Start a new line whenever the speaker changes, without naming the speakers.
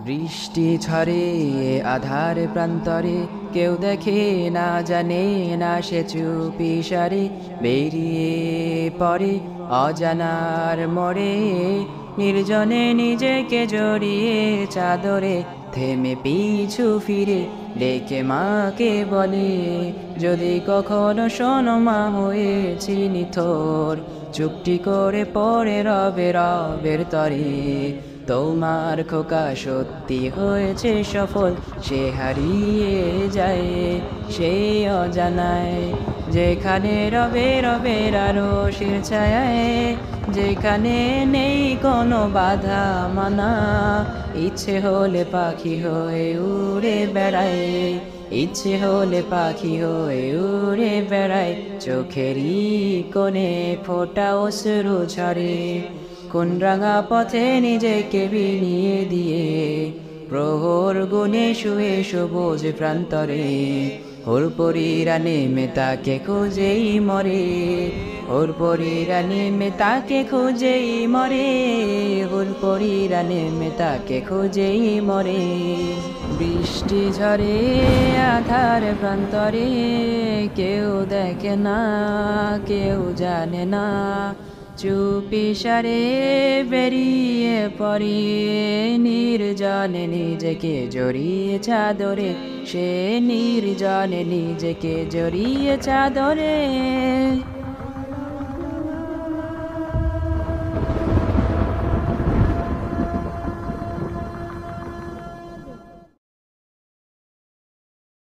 বৃষ্টি ঝরে আধার প্রান্তরে, কেউ দেখে না জানে না সে চুপি সারে বেরিয়ে পড়ে অজানার মোড়ে। নির্জনে নিজেকে জড়িয়ে চাদরে, থেমে পিছু ফিরে ডেকে মাকে বলে, যদি কখনো শোনো মা হয়েছি নিথর, চুপটি করে পড়ে রবে রবের তরে। তোমার খোকা সত্যি হয়েছে সফল, সে হারিয়ে যায় সেই অজানায়। যেখানে রবে রবের আরশের ছায়ায়, যেখানে নেই কোনো বাধা মানা, ইচ্ছে হলে পাখি হয়ে উড়ে বেড়ায়, ইচ্ছে হলে পাখি হয়ে উড়ে বেড়ায়। চোখেরই কোণে ফোঁটা অশ্রু ঝরে, কোন রাঙা পথে নিজেকে বিলিয়ে দিয়ে, প্রহর গুনে শুয়ে সবুজ প্রান্তরে। ওর পরীরা নেমে তাকে খুঁজেই মরে, ওর পরীরা নেমে তাকে খুঁজেই মরে, ওর পরীরা নেমে তাকে খুঁজেই মরে। বৃষ্টি ঝরে আধার প্রান্তরে, কেউ দেখে না কেউ জানে না, চুপি সারে বেরিয়ে পড়ে নির্জনে নিজেকে জড়িয়ে চাদরে, সে নির্জনে নিজেকে জড়িয়ে চাদরে।